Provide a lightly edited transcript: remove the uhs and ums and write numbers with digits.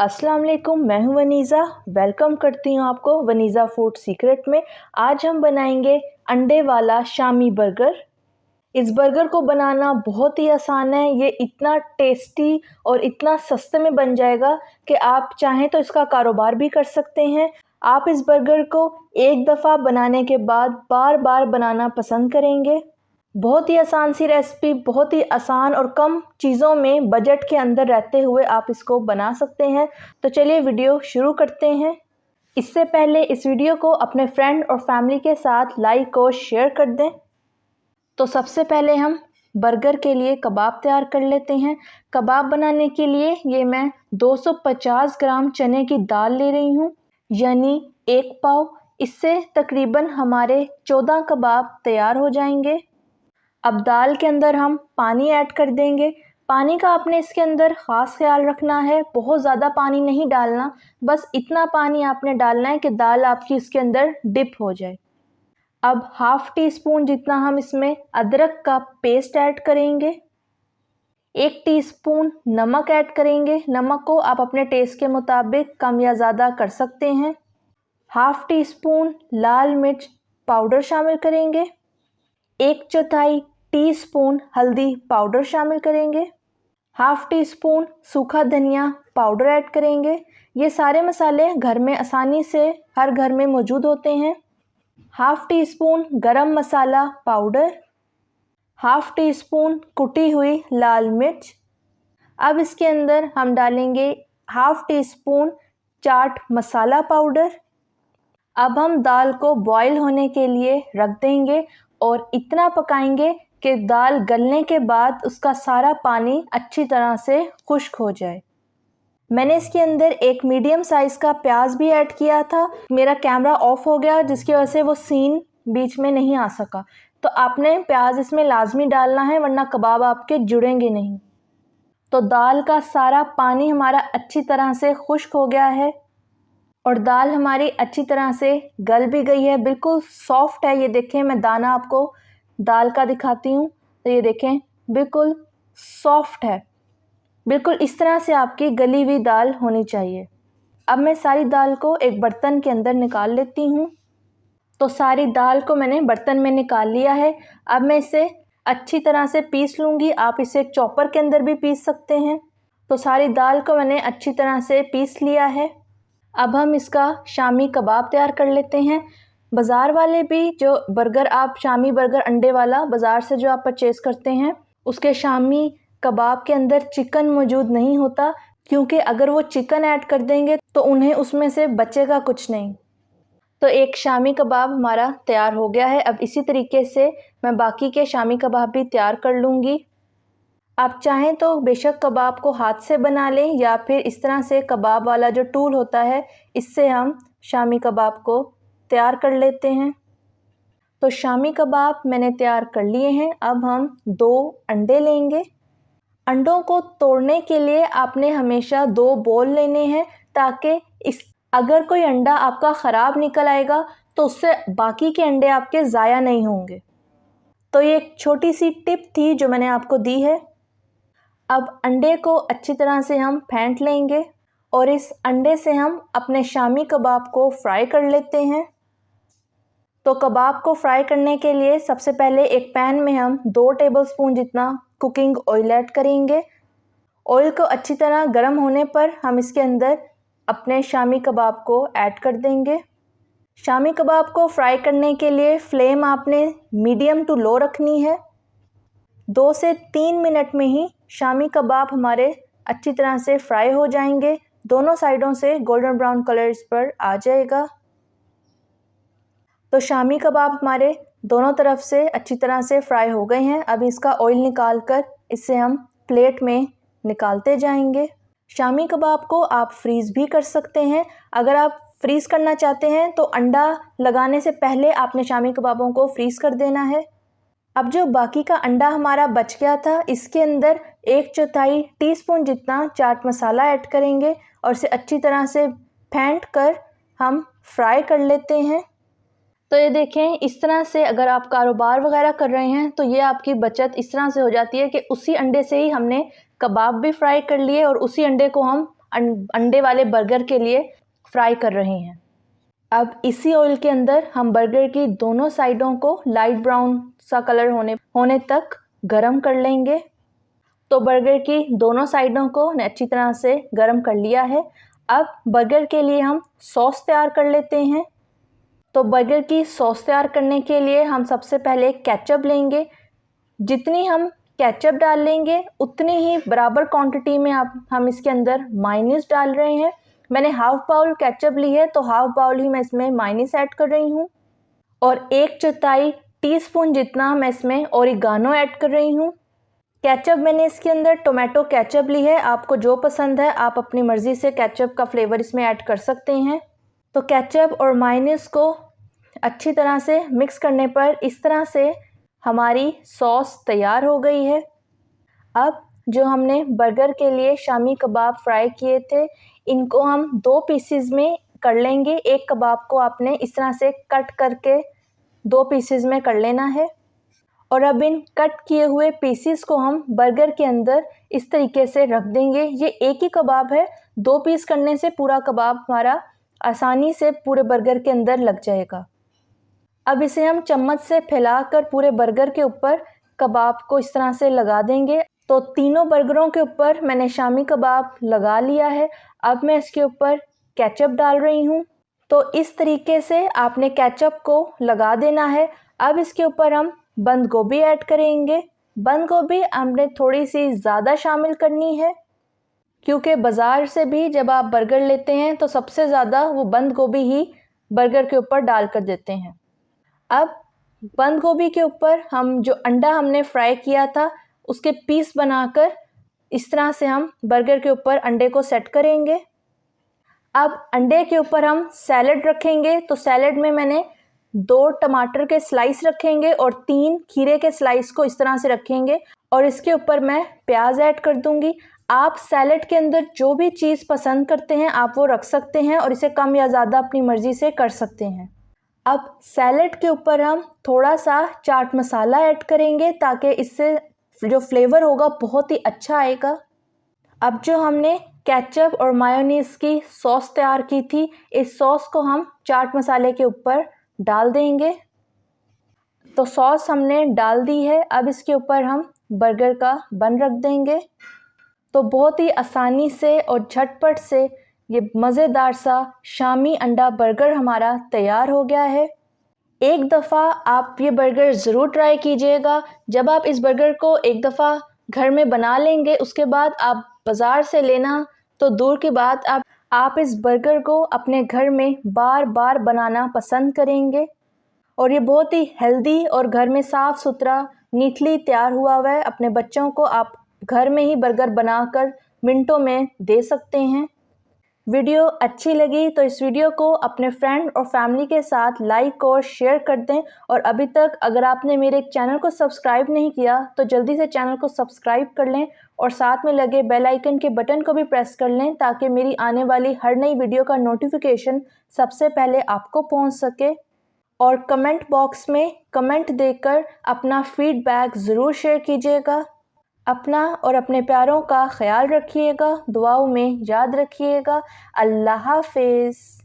अस्सलाम वालेकुम, मैं हूं वनीज़ा। वेलकम करती हूं आपको वनीज़ा फूड सीक्रेट में। आज हम बनाएंगे अंडे वाला शामी बर्गर। इस बर्गर को बनाना बहुत ही आसान है। ये इतना टेस्टी और इतना सस्ते में बन जाएगा कि आप चाहें तो इसका कारोबार भी कर सकते हैं। आप इस बर्गर को एक दफ़ा बनाने के बाद बार बार बनाना पसंद करेंगे। बहुत ही आसान सी रेसिपी, बहुत ही आसान और कम चीज़ों में बजट के अंदर रहते हुए आप इसको बना सकते हैं। तो चलिए वीडियो शुरू करते हैं। इससे पहले इस वीडियो को अपने फ्रेंड और फैमिली के साथ लाइक और शेयर कर दें। तो सबसे पहले हम बर्गर के लिए कबाब तैयार कर लेते हैं। कबाब बनाने के लिए ये मैं 250 ग्राम चने की दाल ले रही हूँ, यानी 1 पाव। इससे तकरीबन हमारे 14 कबाब तैयार हो जाएंगे। अब दाल के अंदर हम पानी ऐड कर देंगे। पानी का आपने इसके अंदर ख़ास ख्याल रखना है, बहुत ज़्यादा पानी नहीं डालना, बस इतना पानी आपने डालना है कि दाल आपकी इसके अंदर डिप हो जाए। अब हाफ़ टी स्पून जितना हम इसमें अदरक का पेस्ट ऐड करेंगे। 1 टीस्पून नमक ऐड करेंगे। नमक को आप अपने टेस्ट के मुताबिक कम या ज़्यादा कर सकते हैं। हाफ़ टी स्पून लाल मिर्च पाउडर शामिल करेंगे। 1/4 टीस्पून हल्दी पाउडर शामिल करेंगे। हाफ़ टी स्पून सूखा धनिया पाउडर ऐड करेंगे। ये सारे मसाले घर में आसानी से हर घर में मौजूद होते हैं। हाफ़ टी स्पून गरम मसाला पाउडर, हाफ़ टी स्पून कुटी हुई लाल मिर्च। अब इसके अंदर हम डालेंगे half tea spoon chaat masala powder. अब हम दाल को बॉईल होने के लिए रख देंगे और इतना पकाएंगे कि दाल गलने के बाद उसका सारा पानी अच्छी तरह से खुश्क हो जाए। मैंने इसके अंदर एक मीडियम साइज़ का प्याज भी ऐड किया था। मेरा कैमरा ऑफ हो गया जिसकी वजह से वो सीन बीच में नहीं आ सका। तो आपने प्याज इसमें लाजमी डालना है, वरना कबाब आपके जुड़ेंगे नहीं। तो दाल का सारा पानी हमारा अच्छी तरह से खुश्क हो गया है और दाल हमारी अच्छी तरह से गल भी गई है, बिल्कुल सॉफ्ट है। ये देखें, मैं दाना आपको दाल का दिखाती हूँ, तो ये देखें बिल्कुल सॉफ्ट है। बिल्कुल इस तरह से आपकी गली हुई दाल होनी चाहिए। अब मैं सारी दाल को एक बर्तन के अंदर निकाल लेती हूँ। तो सारी दाल को मैंने बर्तन में निकाल लिया है। अब मैं इसे अच्छी तरह से पीस लूँगी। आप इसे चॉपर के अंदर भी पीस सकते हैं। तो सारी दाल को मैंने अच्छी तरह से पीस लिया है। अब हम इसका शामी कबाब तैयार कर लेते हैं। बाज़ार वाले भी जो बर्गर, आप शामी बर्गर अंडे वाला बाज़ार से जो आप परचेज़ करते हैं, उसके शामी कबाब के अंदर चिकन मौजूद नहीं होता, क्योंकि अगर वो चिकन ऐड कर देंगे तो उन्हें उसमें से बचेगा कुछ नहीं। तो एक शामी कबाब हमारा तैयार हो गया है। अब इसी तरीके से मैं बाकी के शामी कबाब भी तैयार कर लूँगी। आप चाहें तो बेशक कबाब को हाथ से बना लें, या फिर इस तरह से कबाब वाला जो टूल होता है, इससे हम शामी कबाब को तैयार कर लेते हैं। तो शामी कबाब मैंने तैयार कर लिए हैं। अब हम 2 अंडे लेंगे। अंडों को तोड़ने के लिए आपने हमेशा 2 बॉल लेने हैं, ताकि अगर कोई अंडा आपका ख़राब निकल आएगा तो उससे बाकी के अंडे आपके ज़ाया नहीं होंगे। तो ये एक छोटी सी टिप थी जो मैंने आपको दी है। अब अंडे को अच्छी तरह से हम फेंट लेंगे और इस अंडे से हम अपने शामी कबाब को फ्राई कर लेते हैं। तो कबाब को फ्राई करने के लिए सबसे पहले एक पैन में हम 2 टेबलस्पून जितना कुकिंग ऑयल ऐड करेंगे। ऑयल को अच्छी तरह गर्म होने पर हम इसके अंदर अपने शामी कबाब को ऐड कर देंगे। शामी कबाब को फ्राई करने के लिए फ्लेम आपने मीडियम टू लो रखनी है। 2 से 3 मिनट में ही शामी कबाब हमारे अच्छी तरह से फ्राई हो जाएंगे। दोनों साइडों से गोल्डन ब्राउन कलर इस पर आ जाएगा। तो शामी कबाब हमारे दोनों तरफ से अच्छी तरह से फ्राई हो गए हैं। अब इसका ऑयल निकाल कर इसे हम प्लेट में निकालते जाएंगे। शामी कबाब को आप फ्रीज़ भी कर सकते हैं। अगर आप फ्रीज़ करना चाहते हैं तो अंडा लगाने से पहले आपने शामी कबाबों को फ्रीज़ कर देना है। अब जो बाकी का अंडा हमारा बच गया था, इसके अंदर 1/4 टीस्पून जितना चाट मसाला ऐड करेंगे और इसे अच्छी तरह से फेंट कर हम फ्राई कर लेते हैं। तो ये देखें, इस तरह से अगर आप कारोबार वगैरह कर रहे हैं तो ये आपकी बचत इस तरह से हो जाती है कि उसी अंडे से ही हमने कबाब भी फ्राई कर लिए और उसी अंडे को हम अंडे वाले बर्गर के लिए फ्राई कर रहे हैं। अब इसी ऑयल के अंदर हम बर्गर की दोनों साइडों को लाइट ब्राउन सा कलर होने तक गरम कर लेंगे। तो बर्गर की दोनों साइडों को अच्छी तरह से गरम कर लिया है। अब बर्गर के लिए हम सॉस तैयार कर लेते हैं। तो बर्गर की सॉस तैयार करने के लिए हम सबसे पहले केचप लेंगे। जितनी हम केचप डाल लेंगे उतनी ही बराबर क्वांटिटी में हम इसके अंदर मायोनीज डाल रहे हैं। मैंने हाफ बाउल केचप ली है, तो हाफ बाउल ही मैं इसमें मायोनीज ऐड कर रही हूँ। और 1/4 टीस्पून जितना मैं इसमें ओरिगानो ऐड कर रही हूँ। केचप मैंने इसके अंदर टोमेटो केचप ली है, आपको जो पसंद है आप अपनी मर्ज़ी से केचप का फ्लेवर इसमें ऐड कर सकते हैं। तो केचप और मायोनीज को अच्छी तरह से मिक्स करने पर इस तरह से हमारी सॉस तैयार हो गई है। अब जो हमने बर्गर के लिए शामी कबाब फ्राई किए थे, इनको हम 2 पीसेस में कर लेंगे। एक कबाब को आपने इस तरह से कट करके 2 पीसेस में कर लेना है। और अब इन कट किए हुए पीसेस को हम बर्गर के अंदर इस तरीके से रख देंगे। ये एक ही कबाब है, 2 पीस करने से पूरा कबाब हमारा आसानी से पूरे बर्गर के अंदर लग जाएगा। अब इसे हम चम्मच से फैलाकर पूरे बर्गर के ऊपर कबाब को इस तरह से लगा देंगे। तो तीनों बर्गरों के ऊपर मैंने शामी कबाब लगा लिया है। अब मैं इसके ऊपर केचप डाल रही हूँ। तो इस तरीके से आपने केचप को लगा देना है। अब इसके ऊपर हम बंद गोभी ऐड करेंगे। बंद गोभी हमने थोड़ी सी ज़्यादा शामिल करनी है, क्योंकि बाज़ार से भी जब आप बर्गर लेते हैं तो सबसे ज़्यादा वो बंद गोभी ही बर्गर के ऊपर डाल कर देते हैं। अब बंद गोभी के ऊपर हम जो अंडा हमने फ्राई किया था उसके पीस बनाकर इस तरह से हम बर्गर के ऊपर अंडे को सेट करेंगे। अब अंडे के ऊपर हम सैलड रखेंगे। तो सैलड में मैंने 2 टमाटर के स्लाइस रखेंगे और 3 खीरे के स्लाइस को इस तरह से रखेंगे और इसके ऊपर मैं प्याज ऐड कर दूंगी। आप सैलड के अंदर जो भी चीज़ पसंद करते हैं आप वो रख सकते हैं और इसे कम या ज़्यादा अपनी मर्ज़ी से कर सकते हैं। अब सैलड के ऊपर हम थोड़ा सा चाट मसाला ऐड करेंगे ताकि इससे जो फ्लेवर होगा बहुत ही अच्छा आएगा। अब जो हमने केचप और मायोनीज़ की सॉस तैयार की थी, इस सॉस को हम चाट मसाले के ऊपर डाल देंगे। तो सॉस हमने डाल दी है। अब इसके ऊपर हम बर्गर का बन रख देंगे। तो बहुत ही आसानी से और झटपट से ये मज़ेदार सा शामी अंडा बर्गर हमारा तैयार हो गया है। एक दफ़ा आप ये बर्गर ज़रूर ट्राई कीजिएगा। जब आप इस बर्गर को एक दफ़ा घर में बना लेंगे उसके बाद आप बाज़ार से लेना तो दूर की बात, आप इस बर्गर को अपने घर में बार बार बनाना पसंद करेंगे। और ये बहुत ही हेल्दी और घर में साफ़ सुथरा नीटली तैयार हुआ है। अपने बच्चों को आप घर में ही बर्गर बनाकर मिनटों में दे सकते हैं। वीडियो अच्छी लगी तो इस वीडियो को अपने फ्रेंड और फैमिली के साथ लाइक और शेयर कर दें। और अभी तक अगर आपने मेरे चैनल को सब्सक्राइब नहीं किया तो जल्दी से चैनल को सब्सक्राइब कर लें और साथ में लगे बेल आइकन के बटन को भी प्रेस कर लें ताकि मेरी आने वाली हर नई वीडियो का नोटिफिकेशन सबसे पहले आपको पहुंच सके। और कमेंट बॉक्स में कमेंट देकर अपना फीडबैक ज़रूर शेयर कीजिएगा। अपना और अपने प्यारों का ख्याल रखिएगा, दुआओं में याद रखिएगा। अल्लाह हाफ़िज़।